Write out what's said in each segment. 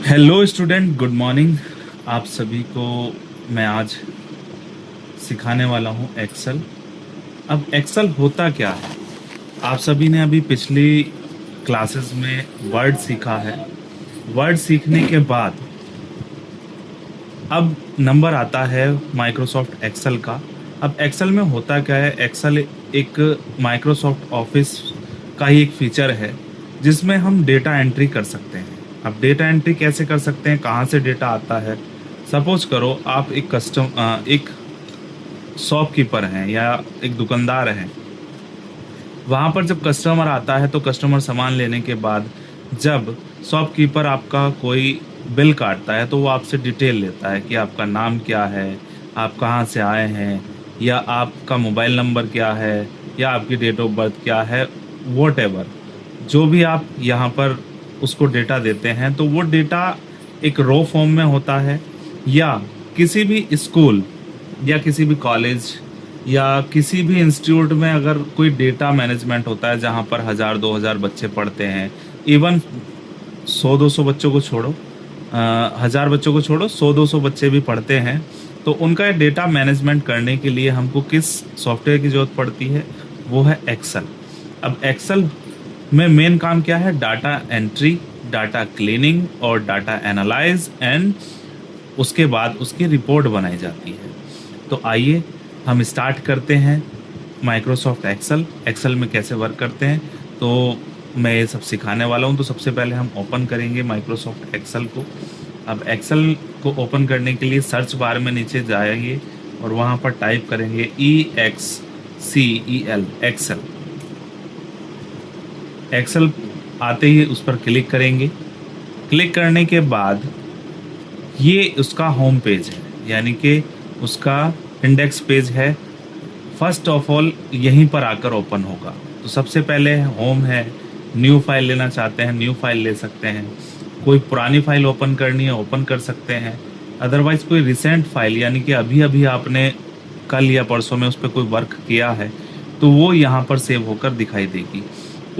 Hello student, good morning. आप सभी को मैं आज सिखाने वाला हूँ एक्सेल। अब एक्सेल होता क्या है? आप सभी ने अभी पिछली क्लासेस में वर्ड सीखा है। वर्ड सीखने के बाद अब नंबर आता है माइक्रोसॉफ्ट एक्सेल का। अब एक्सेल में होता क्या है? एक्सेल एक माइक्रोसॉफ्ट ऑफिस का ही एक फीचर है जिसमें हम डेटा एंट्री कर सकते हैं। अब डेटा एंट्री कैसे कर सकते हैं, कहाँ से डेटा आता है? सपोज करो आप एक शॉपकीपर हैं या एक दुकानदार हैं। वहाँ पर जब कस्टमर आता है तो कस्टमर सामान लेने के बाद जब शॉपकीपर आपका कोई बिल काटता है तो वो आपसे डिटेल लेता है कि आपका नाम क्या है, आप कहाँ से आए हैं, या आपका मोबाइल नंबर क्या है, या आपकी डेट ऑफ बर्थ क्या है। वॉट एवर जो भी आप यहाँ पर उसको डेटा देते हैं तो वो डेटा एक रो फॉर्म में होता है, या किसी भी स्कूल या किसी भी कॉलेज या किसी भी इंस्टीट्यूट में अगर कोई डेटा मैनेजमेंट होता है जहाँ पर 1000-2000 बच्चे पढ़ते हैं, इवन 100-200 बच्चों को छोड़ो, 1000 बच्चों को छोड़ो, 100-200 बच्चे भी पढ़ते हैं, तो उनका डेटा मैनेजमेंट करने के लिए हमको किस सॉफ्टवेयर की ज़रूरत पड़ती है? वो है एक्सेल। अब एक्सेल में मेन काम क्या है? डाटा एंट्री, डाटा क्लीनिंग और डाटा एनालाइज, एंड उसके बाद उसकी रिपोर्ट बनाई जाती है। तो आइए हम स्टार्ट करते हैं माइक्रोसॉफ्ट एक्सेल। एक्सेल में कैसे वर्क करते हैं तो मैं ये सब सिखाने वाला हूँ। तो सबसे पहले हम ओपन करेंगे माइक्रोसॉफ्ट एक्सेल को। अब एक्सेल को ओपन करने के लिए सर्च बार में नीचे जाएंगे और वहाँ पर टाइप करेंगे EXCEL एक्सेल। एक्सेल आते ही उस पर क्लिक करेंगे। क्लिक करने के बाद ये उसका होम पेज है, यानी कि उसका इंडेक्स पेज है। फर्स्ट ऑफ ऑल यहीं पर आकर ओपन होगा। तो सबसे पहले होम है, न्यू फाइल लेना चाहते हैं न्यू फाइल ले सकते हैं, कोई पुरानी फाइल ओपन करनी है ओपन कर सकते हैं, अदरवाइज कोई रिसेंट फाइल यानी कि अभी अभी आपने कल या परसों में उस पर कोई वर्क किया है तो वो यहाँ पर सेव होकर दिखाई देगी।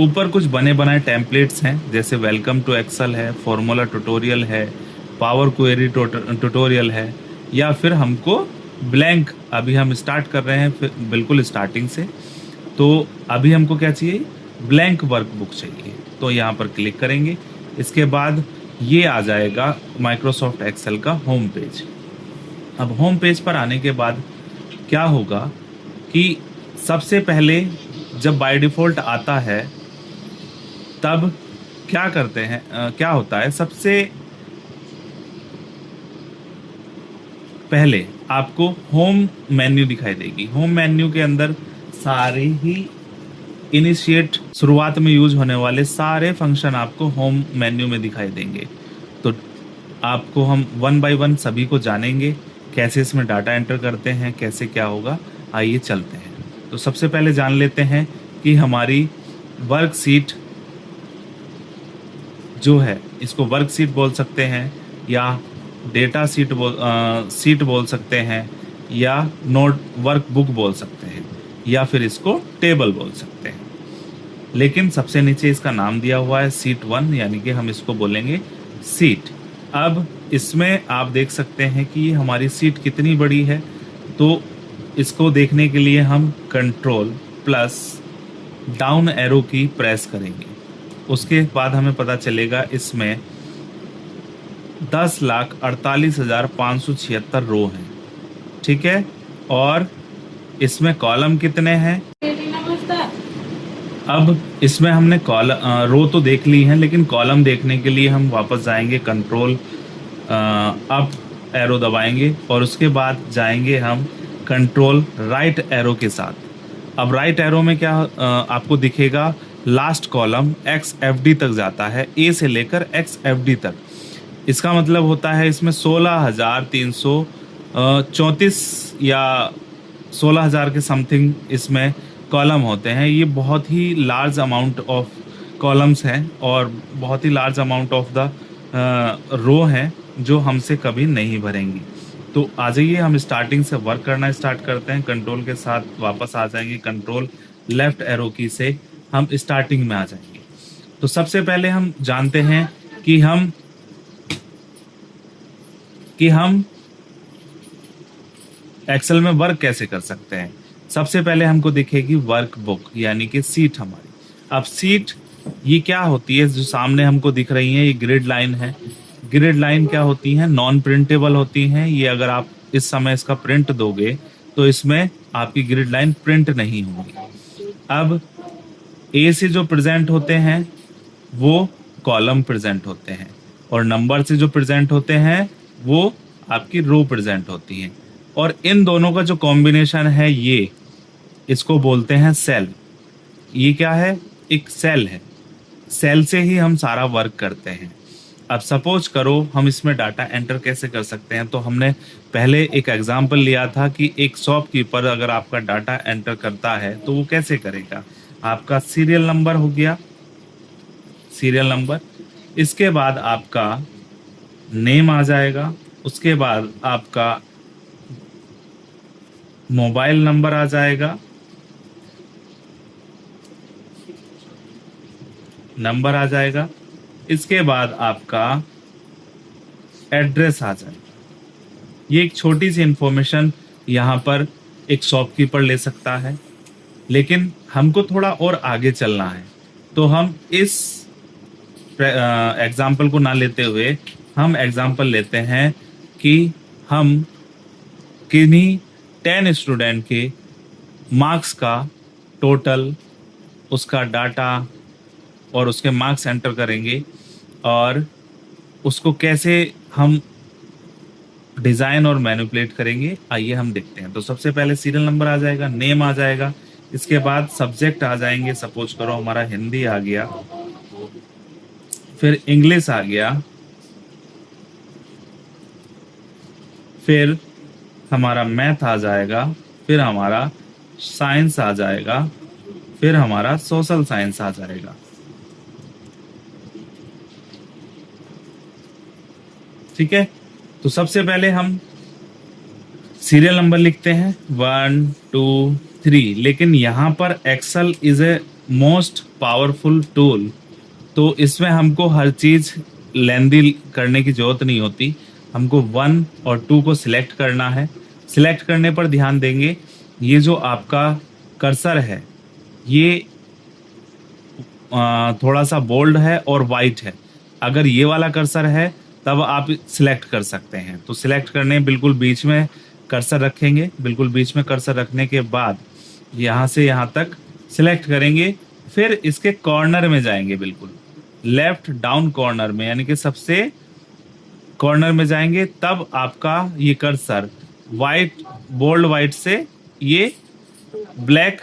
ऊपर कुछ बने बनाए टेम्पलेट्स हैं, जैसे वेलकम टू एक्सेल है, फॉर्मूला ट्यूटोरियल है, पावर क्वेरी ट्यूटोरियल है, या फिर हमको ब्लैंक, अभी हम स्टार्ट कर रहे हैं बिल्कुल स्टार्टिंग से, तो अभी हमको क्या चाहिए? ब्लैंक वर्कबुक चाहिए। तो यहाँ पर क्लिक करेंगे। इसके बाद ये आ जाएगा माइक्रोसॉफ्ट एक्सेल का होम पेज। अब होम पेज पर आने के बाद क्या होगा कि सबसे पहले जब बाय डिफ़ॉल्ट आता है तब क्या करते हैं, क्या होता है, सबसे पहले आपको होम मेन्यू दिखाई देगी। होम मेन्यू के अंदर सारे ही इनिशिएट शुरुआत में यूज होने वाले सारे फंक्शन आपको होम मेन्यू में दिखाई देंगे। तो आपको हम वन बाय वन सभी को जानेंगे, कैसे इसमें डाटा एंटर करते हैं, कैसे क्या होगा। आइए चलते हैं। तो सबसे पहले जान लेते हैं कि हमारी वर्कशीट जो है, इसको वर्कशीट बोल सकते हैं या डेटा सीट बोल सकते हैं, या नोट वर्कबुक बोल सकते हैं, या फिर इसको टेबल बोल सकते हैं। लेकिन सबसे नीचे इसका नाम दिया हुआ है सीट 1, यानी कि हम इसको बोलेंगे सीट। अब इसमें आप देख सकते हैं कि हमारी सीट कितनी बड़ी है। तो इसको देखने के लिए हम कंट्रोल प्लस डाउन एरो की प्रेस करेंगे। उसके बाद हमें पता चलेगा इसमें 10,48,576 रो हैं, ठीक है। और इसमें कॉलम कितने हैं? अब इसमें हमने रो तो देख ली है, लेकिन कॉलम देखने के लिए हम वापस जाएंगे, कंट्रोल अप एरो दबाएंगे और उसके बाद जाएंगे हम कंट्रोल राइट एरो के साथ। अब राइट एरो में क्या आपको दिखेगा? लास्ट कॉलम XFD तक जाता है, A से लेकर XFD तक। इसका मतलब होता है इसमें 16,334 या 16,000 के समथिंग इसमें कॉलम होते हैं। ये बहुत ही लार्ज अमाउंट ऑफ कॉलम्स हैं और बहुत ही large amount of the row हैं जो हमसे कभी नहीं भरेंगी। तो आ जाइए हम स्टार्टिंग से वर्क करना स्टार्ट करते हैं। कंट्रोल के साथ वापस आ जाएंगे, कंट्रोल लेफ्ट एरो की से हम स्टार्टिंग में आ जाएंगे। तो सबसे पहले हम जानते हैं कि हम कि हम एक्सेल में वर्क कैसे कर सकते हैं। सबसे पहले हमको दिखेगी वर्क बुक यानी कि सीट हमारी। अब सीट ये क्या होती है, जो सामने हमको दिख रही है, ये ग्रिड लाइन है। ग्रिड लाइन क्या होती है, नॉन प्रिंटेबल होती हैं। ये अगर आप इस समय इसका प्रिंट दोगे तो इसमें आपकी ग्रिड लाइन प्रिंट नहीं होगी। अब ए से जो प्रेजेंट होते हैं वो कॉलम प्रेजेंट होते हैं, और नंबर से जो प्रेजेंट होते हैं वो आपकी रो प्रेजेंट होती हैं। और इन दोनों का जो कॉम्बिनेशन है ये, इसको बोलते हैं सेल। ये क्या है, एक सेल है। सेल से ही हम सारा वर्क करते हैं। अब सपोज करो हम इसमें डाटा एंटर कैसे कर सकते हैं, तो हमने पहले एक एग्जांपल लिया था कि एक शॉपकीपर अगर आपका डाटा एंटर करता है तो वो कैसे करेगा। आपका सीरियल नंबर हो गया, सीरियल नंबर, इसके बाद आपका नेम आ जाएगा, उसके बाद आपका मोबाइल नंबर आ जाएगा, नंबर आ जाएगा, इसके बाद आपका एड्रेस आ जाएगा। ये एक छोटी सी इंफॉर्मेशन यहाँ पर एक शॉपकीपर ले सकता है, लेकिन हमको थोड़ा और आगे चलना है तो हम इस एग्जाम्पल को ना लेते हुए हम एग्जाम्पल लेते हैं कि हम किन्हीं 10 स्टूडेंट के मार्क्स का टोटल, उसका डाटा और उसके मार्क्स एंटर करेंगे, और उसको कैसे हम डिज़ाइन और मैनिपुलेट करेंगे, आइए हम देखते हैं। तो सबसे पहले सीरियल नंबर आ जाएगा, नेम आ जाएगा, इसके बाद सब्जेक्ट आ जाएंगे। सपोज करो हमारा हिंदी आ गया, फिर इंग्लिश आ गया, फिर हमारा मैथ आ जाएगा, फिर हमारा साइंस आ जाएगा, फिर हमारा सोशल साइंस आ जाएगा। ठीक है, तो सबसे पहले हम सीरियल नंबर लिखते हैं 1 2 3, लेकिन यहाँ पर Excel is a most powerful tool, तो इसमें हमको हर चीज लेंदी करने की जरूरत नहीं होती। हमको 1 और 2 को सिलेक्ट करना है। सिलेक्ट करने पर ध्यान देंगे, ये जो आपका कर्सर है ये थोड़ा सा बोल्ड है और वाइट है। अगर ये वाला कर्सर है तब आप सिलेक्ट कर सकते हैं। तो सिलेक्ट करने बिल्कुल बीच में कर्सर रखेंगे, बिल्कुल बीच में कर्सर रखने के बाद यहाँ से यहाँ तक सिलेक्ट करेंगे, फिर इसके कॉर्नर में जाएंगे, बिल्कुल लेफ्ट डाउन कॉर्नर में, यानी कि सबसे कॉर्नर में जाएंगे, तब आपका ये कर्सर वाइट, बोल्ड वाइट से ये ब्लैक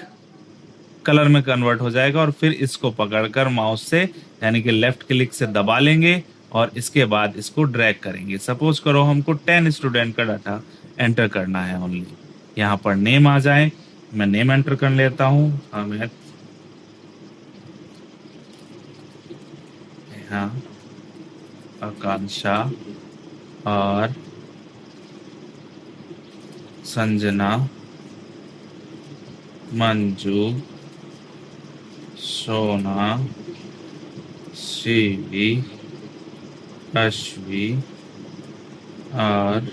कलर में कन्वर्ट हो जाएगा, और फिर इसको पकड़कर माउस से यानी कि लेफ्ट क्लिक से दबा लेंगे और इसके बाद इसको ड्रैग करेंगे। सपोज करो हमको 10 स्टूडेंट का डाटा एंटर करना है ओनली। यहाँ पर नेम आ जाए, मैं नेम एंटर कर लेता हूँ, अमित, यहाँ आकांक्षा और संजना, मंजू, सोना, शिवी, अश्वी और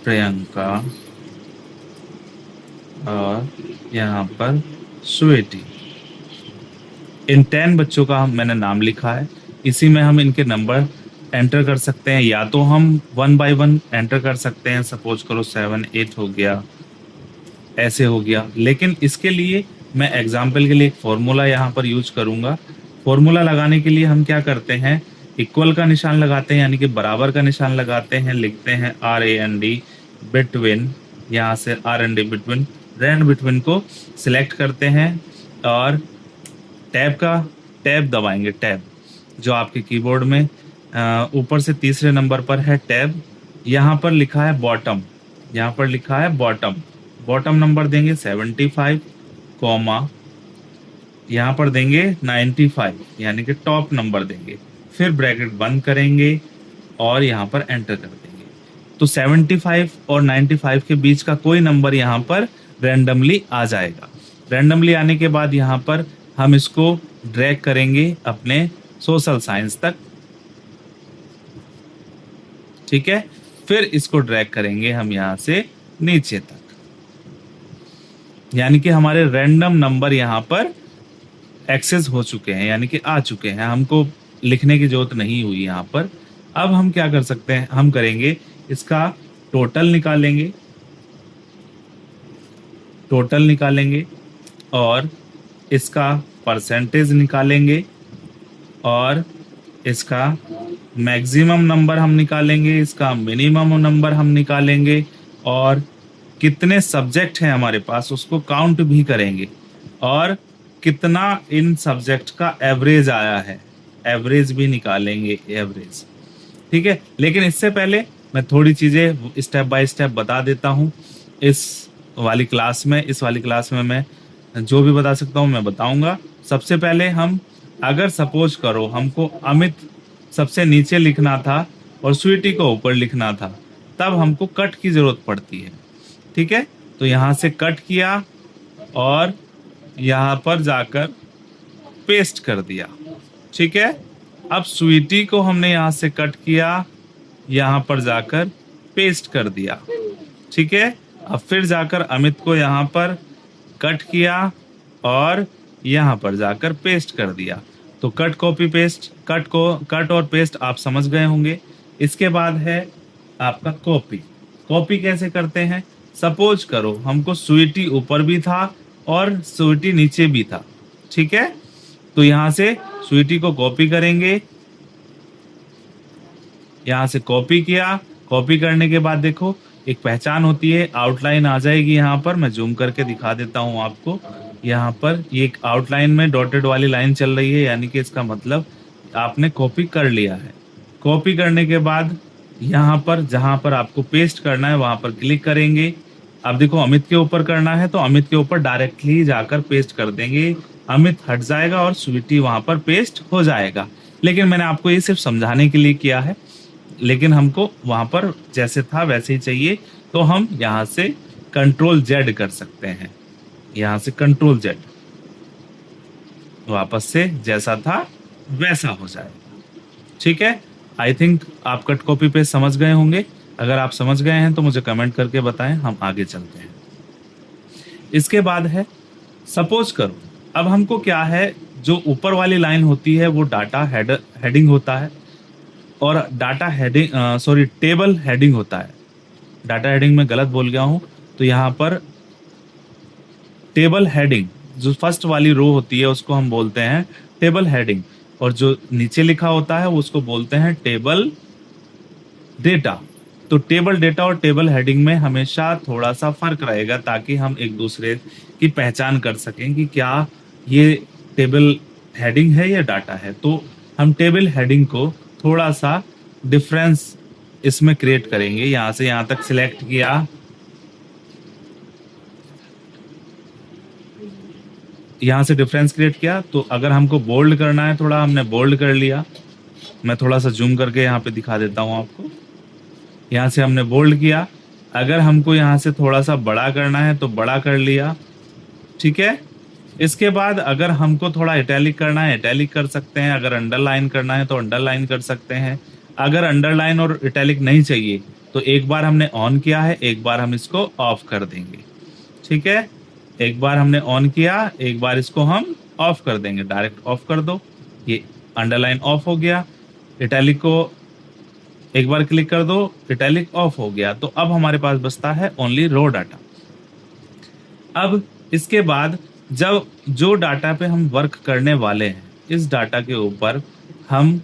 प्रियंका, और यहाँ पर स्वीटी। इन 10 बच्चों का मैंने नाम लिखा है। इसी में हम इनके नंबर एंटर कर सकते हैं, या तो हम 1 बाय 1 एंटर कर सकते हैं। सपोज करो 7 8 हो गया, ऐसे हो गया। लेकिन इसके लिए मैं एग्जाम्पल के लिए एक फॉर्मूला यहाँ पर यूज करूँगा। फॉर्मूला लगाने के लिए हम क्या करते हैं, इक्वल का निशान लगाते हैं, यानी कि बराबर का निशान लगाते हैं, लिखते हैं RAND बिटवीन, यहाँ से RAND बिटवीन, रैंड बिटवीन को सिलेक्ट करते हैं और टैब दबाएंगे। टैब जो आपके कीबोर्ड में ऊपर से तीसरे नंबर पर है टैब, यहाँ पर लिखा है बॉटम, यहाँ पर लिखा है बॉटम। बॉटम नंबर देंगे 75, कॉमा यहाँ पर देंगे 95, यानी कि टॉप नंबर देंगे, फिर ब्रैकेट बंद करेंगे और यहाँ पर एंटर कर देंगे। तो 75 और 95 के बीच का कोई नंबर यहाँ पर रैंडमली आ जाएगा। रैंडमली आने के बाद यहाँ पर हम इसको ड्रैग करेंगे अपने सोशल साइंस तक। ठीक है, फिर इसको ड्रैग करेंगे हम यहाँ से नीचे तक, यानी कि हमारे रैंडम नंबर यहाँ पर एक्सेस हो चुके हैं, यानी कि आ चुके हैं, हमको लिखने की जरूरत नहीं हुई यहाँ पर। अब हम क्या कर सकते हैं, हम करेंगे इसका टोटल निकालेंगे, टोटल निकालेंगे और इसका परसेंटेज निकालेंगे और इसका मैक्सिमम नंबर हम निकालेंगे, इसका मिनिमम नंबर हम निकालेंगे और कितने सब्जेक्ट हैं हमारे पास उसको काउंट भी करेंगे और कितना इन सब्जेक्ट का एवरेज आया है, एवरेज भी निकालेंगे, एवरेज। ठीक है, लेकिन इससे पहले मैं थोड़ी चीजें स्टेप बाय स्टेप बता देता हूँ। इस वाली क्लास में मैं जो भी बता सकता हूँ मैं बताऊंगा। सबसे पहले हम, अगर सपोज करो हमको अमित सबसे नीचे लिखना था और स्वीटी को ऊपर लिखना था, तब हमको कट की जरूरत पड़ती है। ठीक है, तो यहाँ से कट किया और यहाँ पर जाकर पेस्ट कर दिया। ठीक है, अब स्वीटी को हमने यहाँ से कट किया, यहाँ पर जाकर पेस्ट कर दिया। ठीक है, अब फिर जाकर अमित को यहाँ पर कट किया और यहाँ पर जाकर पेस्ट कर दिया। तो कट कॉपी पेस्ट, कट और पेस्ट आप समझ गए होंगे। इसके बाद है आपका कॉपी। कॉपी कैसे करते हैं, सपोज करो हमको स्वीटी ऊपर भी था और स्वीटी नीचे भी था। ठीक है, तो यहाँ से स्वीटी को कॉपी करेंगे, यहाँ से कॉपी किया। कॉपी करने के बाद देखो एक पहचान होती है, आउटलाइन आ जाएगी। यहाँ पर मैं जूम करके दिखा देता हूँ आपको। यहाँ पर ये एक आउटलाइन में डॉटेड वाली लाइन चल रही है, यानी कि इसका मतलब आपने कॉपी कर लिया है। कॉपी करने के बाद यहाँ पर जहाँ पर आपको पेस्ट करना है वहाँ पर क्लिक करेंगे। अब देखो अमित के ऊपर करना है तो अमित के ऊपर डायरेक्टली जाकर पेस्ट कर देंगे, अमित हट जाएगा और स्वीटी वहाँ पर पेस्ट हो जाएगा। लेकिन मैंने आपको ये सिर्फ समझाने के लिए किया है, लेकिन हमको वहाँ पर जैसे था वैसे ही चाहिए, तो हम यहाँ से कंट्रोल जेड कर सकते हैं। यहाँ से कंट्रोल जेड, वापस से जैसा था वैसा हो जाएगा। ठीक है, आई थिंक आप कट कॉपी पेस्ट समझ गए होंगे। अगर आप समझ गए हैं तो मुझे कमेंट करके बताएं, हम आगे चलते हैं। इसके बाद है, सपोज करो अब हमको क्या है, जो ऊपर वाली लाइन होती है वो डाटा हेडिंग होता है और डाटा हेडिंग टेबल हेडिंग होता है। डाटा हेडिंग में गलत बोल गया हूं, तो यहाँ पर टेबल हेडिंग, जो फर्स्ट वाली रो होती है उसको हम बोलते हैं टेबल हेडिंग, और जो नीचे लिखा होता है उसको बोलते हैं टेबल डेटा। तो टेबल डेटा और टेबल हेडिंग में हमेशा थोड़ा सा फर्क रहेगा, ताकि हम एक दूसरे की पहचान कर सकें कि क्या ये टेबल हेडिंग है या डाटा है। तो हम टेबल हेडिंग को थोड़ा सा डिफरेंस इसमें क्रिएट करेंगे। यहाँ से यहाँ तक सिलेक्ट किया, यहाँ से डिफरेंस क्रिएट किया। तो अगर हमको बोल्ड करना है थोड़ा, हमने बोल्ड कर लिया। मैं थोड़ा सा जूम करके यहाँ पे दिखा देता हूँ आपको। यहाँ से हमने बोल्ड किया। अगर हमको यहाँ से थोड़ा सा बड़ा करना है तो बड़ा कर लिया। ठीक है, इसके बाद अगर हमको थोड़ा इटैलिक करना है इटैलिक कर सकते हैं, अगर अंडरलाइन करना है तो अंडरलाइन कर सकते हैं। अगर अंडरलाइन और इटैलिक नहीं चाहिए तो एक बार हमने ऑन किया है, एक बार हम इसको ऑफ कर देंगे। ठीक है, एक बार हमने ऑन किया, एक बार इसको हम ऑफ कर देंगे। डायरेक्ट ऑफ कर दो, ये अंडरलाइन ऑफ हो गया। इटैलिक को एक बार क्लिक कर दो, इटैलिक ऑफ हो गया। तो अब हमारे पास बचता है ओनली रो डाटा। अब इसके बाद जब जो डाटा पे हम वर्क करने वाले हैं, इस डाटा के ऊपर हम,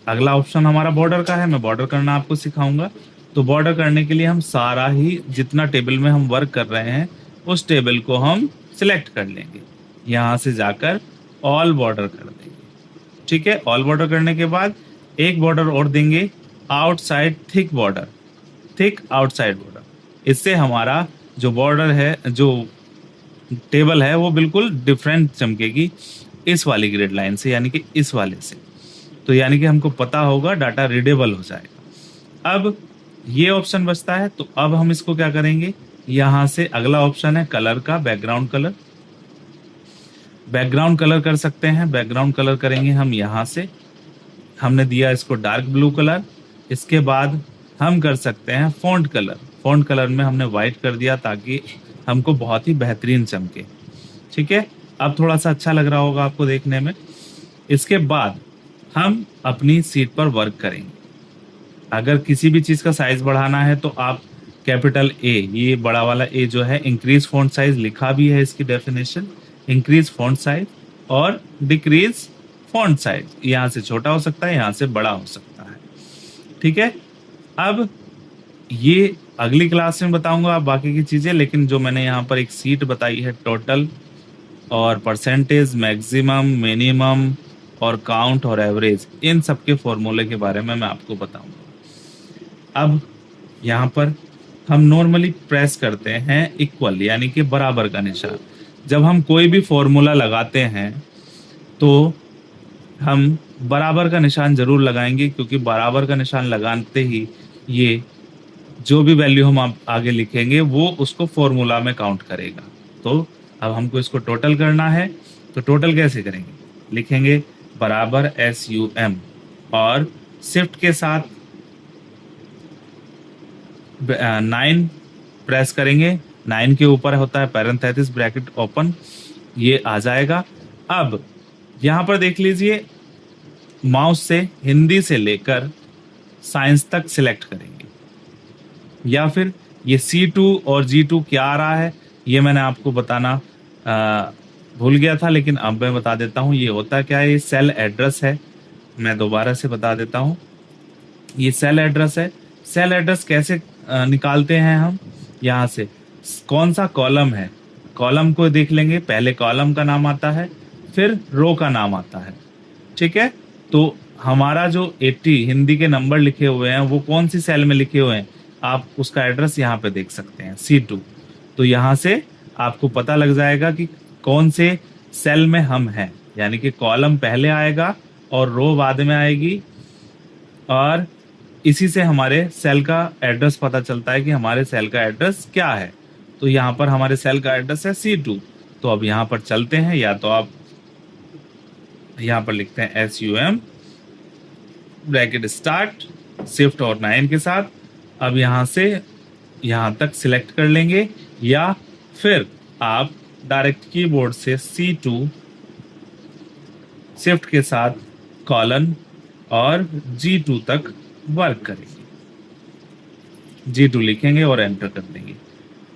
अगला ऑप्शन हमारा बॉर्डर का है। मैं बॉर्डर करना आपको सिखाऊंगा। तो बॉर्डर करने के लिए हम सारा ही जितना टेबल में हम वर्क कर रहे हैं उस टेबल को हम सिलेक्ट कर लेंगे, यहाँ से जाकर ऑल बॉर्डर कर देंगे। ठीक है, ऑल बॉर्डर करने के बाद एक बॉर्डर और देंगे, outside thick border, thick outside border. इससे हमारा जो बॉर्डर है, जो टेबल है, वो बिल्कुल डिफरेंट चमकेगी इस वाली ग्रिड लाइन से, यानी कि इस वाले से। तो यानी कि हमको पता होगा, डाटा रीडेबल हो जाएगा। अब ये ऑप्शन बचता है, तो अब हम इसको क्या करेंगे, यहाँ से अगला ऑप्शन है कलर का, बैकग्राउंड कलर। बैकग्राउंड कलर कर सकते हैं। बैकग्राउंड कलर करेंगे हम, यहाँ से हमने दिया इसको डार्क ब्लू कलर। इसके बाद हम कर सकते हैं फ़ॉन्ट कलर। फ़ॉन्ट कलर में हमने वाइट कर दिया ताकि हमको बहुत ही बेहतरीन चमके। ठीक है, अब थोड़ा सा अच्छा लग रहा होगा आपको देखने में। इसके बाद हम अपनी सीट पर वर्क करेंगे। अगर किसी भी चीज़ का साइज़ बढ़ाना है तो आप कैपिटल ए, ये बड़ा वाला ए जो है, इंक्रीज फॉन्ट साइज लिखा भी है इसकी डेफिनेशन, इंक्रीज फॉन्ट साइज और डिक्रीज फॉन्ट साइज। यहाँ से छोटा हो सकता है, यहाँ से बड़ा हो सकता है। ठीक है, अब ये अगली क्लास में बताऊंगा आप बाकी की चीज़ें, लेकिन जो मैंने यहाँ पर एक सीट बताई है टोटल और परसेंटेज, मैक्सिमम, मिनिमम और काउंट और एवरेज, इन सब के फॉर्मूले के बारे में मैं आपको बताऊंगा। अब यहाँ पर हम नॉर्मली प्रेस करते हैं इक्वल यानी कि बराबर का निशान। जब हम कोई भी फॉर्मूला लगाते हैं तो हम बराबर का निशान जरूर लगाएंगे, क्योंकि बराबर का निशान लगाते ही ये जो भी वैल्यू हम आगे लिखेंगे वो उसको फॉर्मूला में काउंट करेगा। तो अब हमको इसको टोटल करना है, तो टोटल कैसे करेंगे? लिखेंगे बराबर SUM और शिफ्ट के साथ 9 प्रेस करेंगे। 9 के ऊपर होता है पैरेंथेसिस ब्रैकेट ओपन, ये आ जाएगा। अब यहाँ पर देख लीजिए, माउस से हिंदी से लेकर साइंस तक सिलेक्ट करेंगे, या फिर ये C2 और G2 क्या आ रहा है ये मैंने आपको बताना भूल गया था, लेकिन अब मैं बता देता हूँ। ये होता क्या है, ये सेल एड्रेस है। मैं दोबारा से बता देता हूँ, ये सेल एड्रेस है। सेल एड्रेस कैसे निकालते हैं हम? यहाँ से कौन सा कॉलम है, कॉलम को देख लेंगे। पहले कॉलम का नाम आता है, फिर रो का नाम आता है। ठीक है, तो हमारा जो 80 हिंदी के नंबर लिखे हुए हैं वो कौन सी सेल में लिखे हुए हैं, आप उसका एड्रेस यहाँ पे देख सकते हैं, C2। तो यहाँ से आपको पता लग जाएगा कि कौन से सेल में हम हैं, यानी कि कॉलम पहले आएगा और रो बाद में आएगी, और इसी से हमारे सेल का एड्रेस पता चलता है कि हमारे सेल का एड्रेस क्या है। तो यहाँ पर हमारे सेल का एड्रेस है C2। तो अब यहाँ पर चलते हैं, या तो आप यहाँ पर लिखते हैं SUM ब्रैकेट स्टार्ट शिफ्ट और 9 के साथ। अब यहाँ से यहाँ तक सिलेक्ट कर लेंगे, या फिर आप डायरेक्ट कीबोर्ड से C2 शिफ्ट के साथ कॉलन और G2 तक वर्क करेंगे। G2 लिखेंगे और एंटर कर देंगे।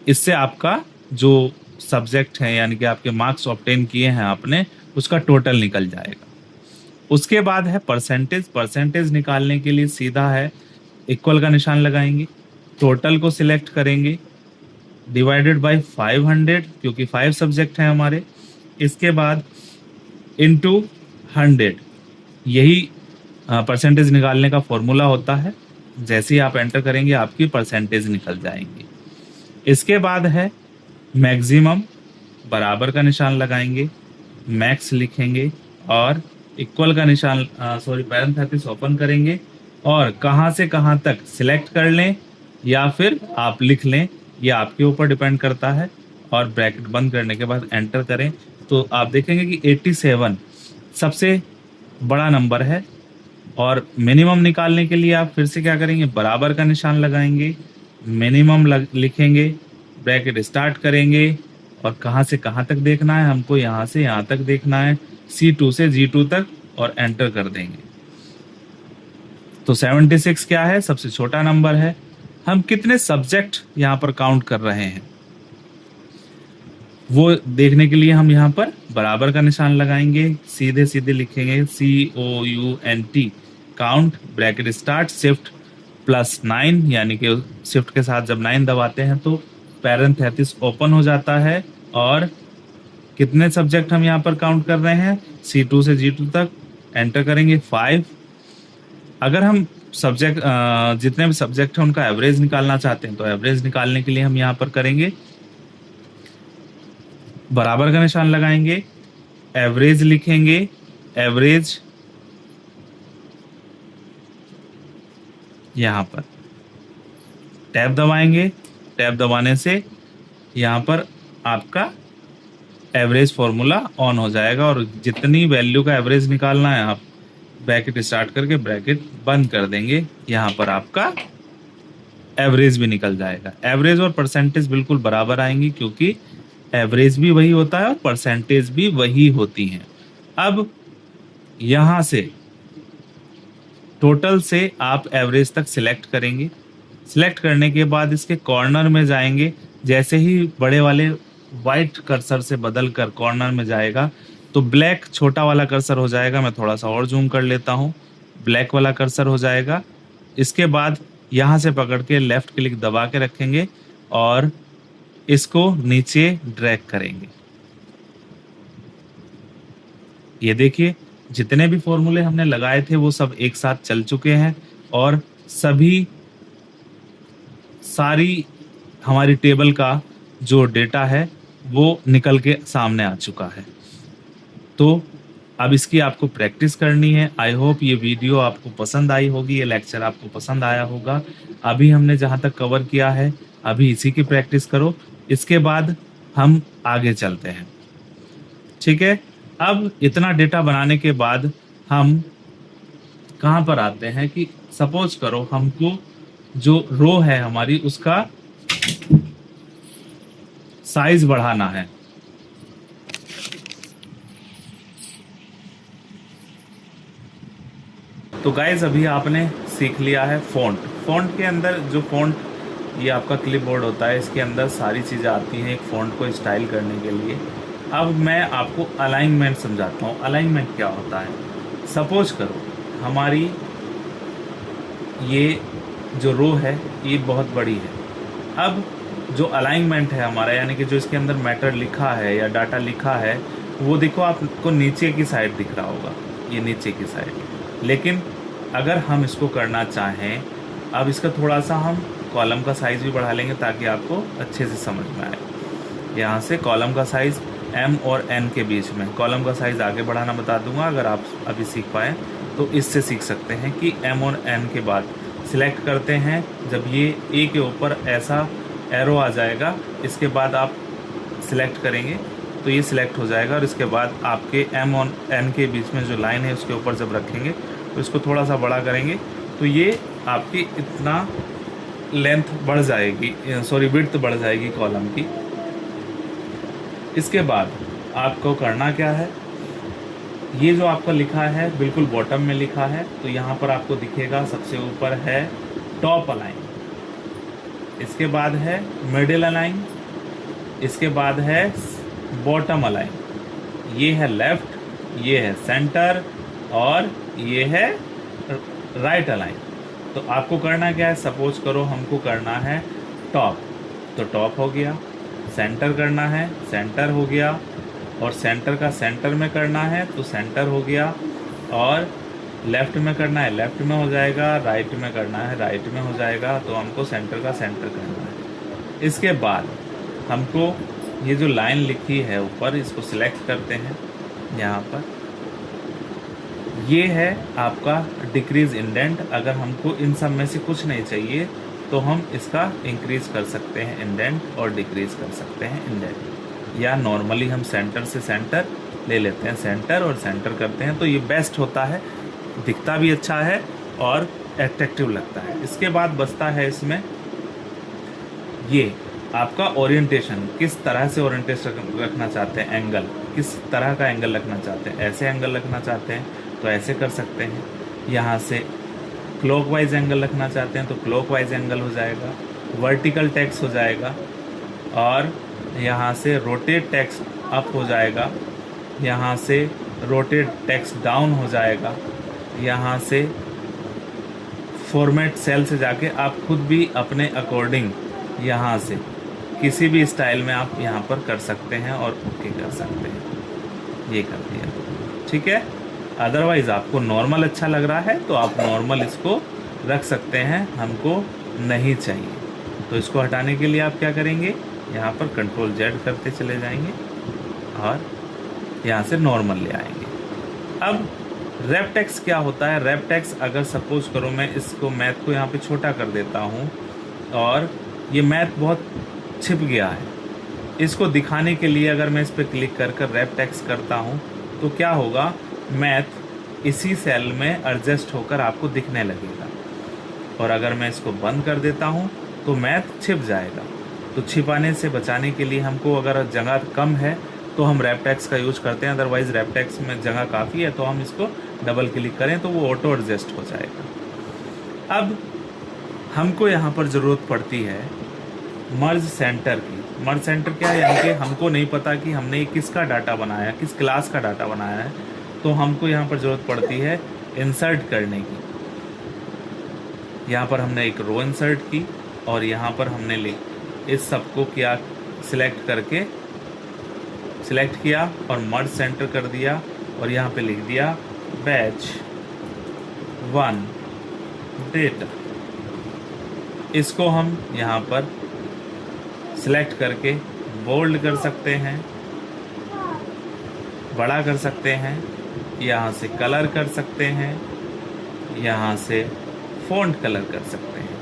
इससे आपका जो सब्जेक्ट है, यानी कि आपके मार्क्स ऑब्टेन किए हैं आपने, उसका टोटल निकल जाएगा। उसके बाद है परसेंटेज। परसेंटेज निकालने के लिए सीधा है इक्वल का निशान लगाएंगे, टोटल को सिलेक्ट करेंगे, डिवाइडेड बाय 500 क्योंकि 5 सब्जेक्ट हैं हमारे। इसके बाद इनटू 100, यही परसेंटेज निकालने का फॉर्मूला होता है। जैसे ही आप एंटर करेंगे आपकी परसेंटेज निकल जाएंगी। इसके बाद है मैक्सिमम, बराबर का निशान लगाएंगे, मैक्स लिखेंगे और इक्वल का निशान पैरेंथेसिस ओपन करेंगे, और कहाँ से कहाँ तक सिलेक्ट कर लें या फिर आप लिख लें, ये आपके ऊपर डिपेंड करता है। और ब्रैकेट बंद करने के बाद एंटर करें तो आप देखेंगे कि 87 सबसे बड़ा नंबर है। और मिनिमम निकालने के लिए आप फिर से क्या करेंगे, बराबर का निशान लगाएंगे, मिनिमम लिखेंगे, ब्रैकेट स्टार्ट करेंगे, और कहाँ से कहाँ तक देखना है हमको, यहाँ से यहाँ तक देखना है, C2 से G2 तक, और एंटर कर देंगे। तो 76 क्या है, सबसे छोटा नंबर है। हम कितने सब्जेक्ट यहाँ पर काउंट कर रहे हैं वो देखने के लिए हम यहाँ पर बराबर का निशान लगाएंगे, सीधे सीधे लिखेंगे COUNT count, bracket start shift plus 9, यानी कि शिफ्ट के साथ जब 9 दबाते हैं तो पैरेंथेसिस ओपन हो जाता है। और कितने सब्जेक्ट हम यहाँ पर काउंट कर रहे हैं, C2 से G2 तक, एंटर करेंगे 5। अगर हम सब्जेक्ट जितने भी सब्जेक्ट हैं उनका एवरेज निकालना चाहते हैं तो एवरेज निकालने के लिए हम यहाँ पर करेंगे बराबर का निशान लगाएंगे, एवरेज लिखेंगे, एवरेज यहाँ पर टैब दबाएंगे, टैब दबाने से यहाँ पर आपका एवरेज फॉर्मूला ऑन हो जाएगा, और जितनी वैल्यू का एवरेज निकालना है आप ब्रैकेट स्टार्ट करके ब्रैकेट बंद कर देंगे। यहाँ पर आपका एवरेज भी निकल जाएगा। एवरेज और परसेंटेज बिल्कुल बराबर आएंगी, क्योंकि एवरेज भी वही होता है और परसेंटेज भी वही होती हैं। अब यहां से टोटल से आप एवरेज तक सिलेक्ट करेंगे। सिलेक्ट करने के बाद इसके कॉर्नर में जाएंगे। जैसे ही बड़े वाले वाइट कर्सर से बदल कर कॉर्नर में जाएगा तो ब्लैक छोटा वाला कर्सर हो जाएगा। मैं थोड़ा सा और जूम कर लेता हूँ। ब्लैक वाला कर्सर हो जाएगा। इसके बाद यहाँ से पकड़ के लेफ्ट क्लिक दबा के रखेंगे और इसको नीचे ड्रैग करेंगे। ये देखिए, जितने भी फॉर्मूले हमने लगाए थे वो सब एक साथ चल चुके हैं और सभी सारी हमारी टेबल का जो डेटा है वो निकल के सामने आ चुका है। तो अब इसकी आपको प्रैक्टिस करनी है। आई होप ये वीडियो आपको पसंद आई होगी, ये लेक्चर आपको पसंद आया होगा। अभी हमने जहाँ तक कवर किया है अभी इसी की प्रैक्टिस करो, इसके बाद हम आगे चलते हैं। ठीक है, अब इतना डेटा बनाने के बाद हम कहाँ पर आते हैं कि सपोज करो हमको जो रो है हमारी उसका साइज बढ़ाना है। तो गाइज अभी आपने सीख लिया है फ़ॉन्ट। फ़ॉन्ट के अंदर जो फ़ॉन्ट, ये आपका क्लिपबोर्ड होता है, इसके अंदर सारी चीज़ें आती हैं एक फ़ॉन्ट को स्टाइल करने के लिए। अब मैं आपको अलाइनमेंट समझाता हूँ। अलाइनमेंट क्या होता है। सपोज करो हमारी ये जो रो है ये बहुत बड़ी है। अब जो अलाइनमेंट है हमारा, यानी कि जो इसके अंदर मैटर लिखा है या डाटा लिखा है, वो देखो आपको नीचे की साइड दिख रहा होगा, ये नीचे की साइड। लेकिन अगर हम इसको करना चाहें, अब इसका थोड़ा सा हम कॉलम का साइज़ भी बढ़ा लेंगे ताकि आपको अच्छे से समझ में आए। यहाँ से कॉलम का साइज़ M और N के बीच में, कॉलम का साइज़ आगे बढ़ाना बता दूंगा, अगर आप अभी सीख पाएँ तो इससे सीख सकते हैं कि M और N के बाद सिलेक्ट करते हैं। जब ये A के ऊपर ऐसा एरो आ जाएगा, इसके बाद आप सिलेक्ट करेंगे तो ये सिलेक्ट हो जाएगा। और इसके बाद आपके M और N के बीच में जो लाइन है उसके ऊपर जब रखेंगे तो इसको थोड़ा सा बड़ा करेंगे तो ये आपकी इतना लेंथ बढ़ जाएगी, सॉरी विड्थ बढ़ जाएगी कॉलम की। इसके बाद आपको करना क्या है, ये जो आपका लिखा है बिल्कुल बॉटम में लिखा है, तो यहाँ पर आपको दिखेगा सबसे ऊपर है टॉप अलाइन, इसके बाद है मिडिल अलाइन, इसके बाद है बॉटम अलाइन, ये है लेफ्ट, ये है सेंटर और ये है राइट अलाइन। तो आपको करना क्या है, सपोज करो हमको करना है टॉप, तो टॉप हो गया। सेंटर करना है, सेंटर हो गया। और सेंटर का सेंटर में करना है तो सेंटर हो गया। और लेफ़्ट में करना है, लेफ़्ट में हो जाएगा। राइट में करना है, राइट में हो जाएगा। तो हमको सेंटर का सेंटर करना है। इसके बाद हमको ये जो लाइन लिखी है ऊपर, इसको सिलेक्ट करते हैं। यहाँ पर ये है आपका डिक्रीज़ इंडेंट। अगर हमको इन सब में से कुछ नहीं चाहिए तो हम इसका इंक्रीज़ कर सकते हैं इंडेंट और डिक्रीज़ कर सकते हैं इंडेंट, या नॉर्मली हम सेंटर से सेंटर ले लेते हैं, सेंटर और सेंटर करते हैं। तो ये बेस्ट होता है, दिखता भी अच्छा है और एट्रैक्टिव लगता है। इसके बाद बचता है इसमें ये आपका ओरिएंटेशन, किस तरह से ओरिएंटेशन रखना चाहते हैं, एंगल किस तरह का एंगल रखना चाहते हैं। ऐसे एंगल रखना चाहते हैं तो ऐसे कर सकते हैं। यहाँ से क्लॉकवाइज एंगल रखना चाहते हैं तो क्लॉकवाइज एंगल हो जाएगा, वर्टिकल टेक्स्ट हो जाएगा। और यहाँ से रोटेट टेक्स्ट अप हो जाएगा, यहाँ से रोटेट टेक्स्ट डाउन हो जाएगा। यहाँ से फॉर्मेट सेल से जाके आप खुद भी अपने अकॉर्डिंग यहाँ से किसी भी स्टाइल में आप यहाँ पर कर सकते हैं और ओके कर सकते हैं। ये कर दिया, ठीक है। अदरवाइज़ आपको नॉर्मल अच्छा लग रहा है तो आप नॉर्मल इसको रख सकते हैं, हमको नहीं चाहिए। तो इसको हटाने के लिए आप क्या करेंगे, यहाँ पर कंट्रोल Z करते चले जाएंगे और यहाँ से नॉर्मल ले आएंगे। अब रैप टेक्स्ट क्या होता है। रैप टेक्स्ट अगर सपोज करो मैं इसको मैथ को यहाँ पे छोटा कर देता हूँ और ये मैथ बहुत छिप गया है, इसको दिखाने के लिए अगर मैं इस पर क्लिक कर कर रैप टेक्स्ट करता हूँ तो क्या होगा, मैथ इसी सेल में एडजस्ट होकर आपको दिखने लगेगा। और अगर मैं इसको बंद कर देता हूँ तो मैथ छिप जाएगा। तो छिपाने से बचाने के लिए हमको अगर जगह कम है तो हम रेपटेक्स का यूज करते हैं, अदरवाइज़ रेपटेक्स में जगह काफ़ी है तो हम इसको डबल क्लिक करें तो वो ऑटो एडजस्ट हो जाएगा। अब हमको यहाँ पर ज़रूरत पड़ती है मर्ज सेंटर की। मर्ज सेंटर क्या है, यानी कि हमको नहीं पता कि हमने किसका डाटा बनाया, किस क्लास का डाटा बनाया है, तो हमको यहाँ पर ज़रूरत पड़ती है इंसर्ट करने की। यहाँ पर हमने एक रो इंसर्ट की और यहाँ पर हमने इस सबको क्या सिलेक्ट किया और मर्ज सेंटर कर दिया और यहाँ पे लिख दिया बैच 1 डेटा। इसको हम यहाँ पर सिलेक्ट करके बोल्ड कर सकते हैं, बड़ा कर सकते हैं, यहाँ से कलर कर सकते हैं, यहाँ से फ़ॉन्ट कलर कर सकते हैं।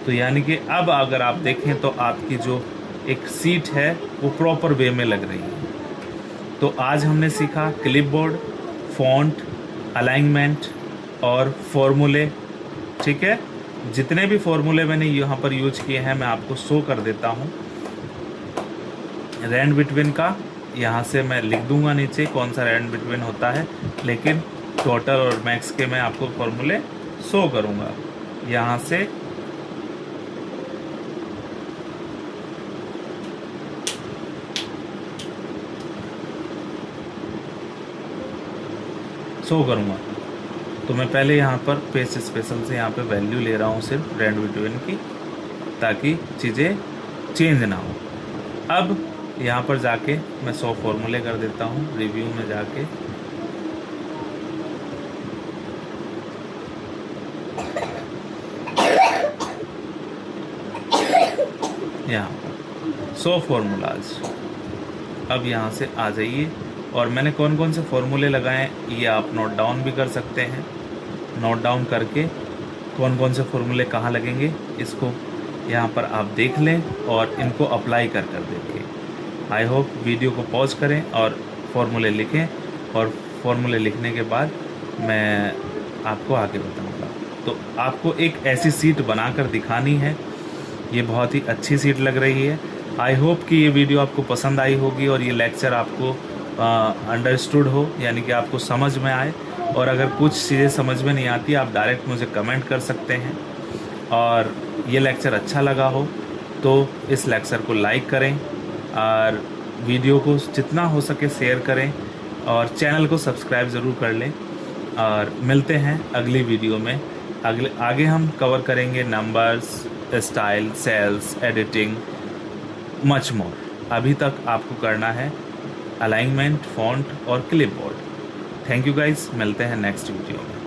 तो यानी कि अब अगर आप देखें तो आपकी जो एक सीट है वो प्रॉपर वे में लग रही है। तो आज हमने सीखा क्लिपबोर्ड, फ़ॉन्ट, अलाइनमेंट और फॉर्मूले। ठीक है, जितने भी फॉर्मूले मैंने यहाँ पर यूज किए हैं मैं आपको शो कर देता हूँ। रैंड बिटवीन का यहाँ से मैं लिख दूंगा नीचे कौन सा रैंड बिटवीन होता है, लेकिन टोटल और मैक्स के मैं आपको फॉर्मूले शो करूँगा। यहाँ से शो करूँगा। तो मैं पहले यहाँ पर पेस्ट स्पेशल से यहाँ पे वैल्यू ले रहा हूँ सिर्फ रैंड बिटवीन की, ताकि चीज़ें चेंज ना हो। अब यहाँ पर जाके मैं 100 फॉर्मूले कर देता हूँ। रिव्यू में जाके यहाँ पर 100 फॉर्मूलाज। अब यहाँ से आ जाइए और मैंने कौन कौन से फॉर्मूले लगाए हैं ये आप नोट डाउन भी कर सकते हैं। नोट डाउन करके कौन कौन से फॉर्मूले कहाँ लगेंगे इसको यहाँ पर आप देख लें और इनको अप्लाई कर देखें। आई होप वीडियो को पॉज करें और फॉर्मूले लिखें, और फॉर्मूले लिखने के बाद मैं आपको आगे बताऊंगा। तो आपको एक ऐसी सीट बनाकर दिखानी है, ये बहुत ही अच्छी सीट लग रही है। आई होप कि ये वीडियो आपको पसंद आई होगी और ये लेक्चर आपको अंडरस्टूड हो, यानी कि आपको समझ में आए। और अगर कुछ चीज़ें समझ में नहीं आती आप डायरेक्ट मुझे कमेंट कर सकते हैं। और ये लेक्चर अच्छा लगा हो तो इस लेक्चर को लाइक करें और वीडियो को जितना हो सके शेयर करें और चैनल को सब्सक्राइब ज़रूर कर लें। और मिलते हैं अगली वीडियो में। आगे हम कवर करेंगे numbers, style, cells, editing, much more. अभी तक आपको करना है अलाइनमेंट, फ़ॉन्ट और क्लिपबोर्ड। थैंक यू गाइस, मिलते हैं नेक्स्ट वीडियो में।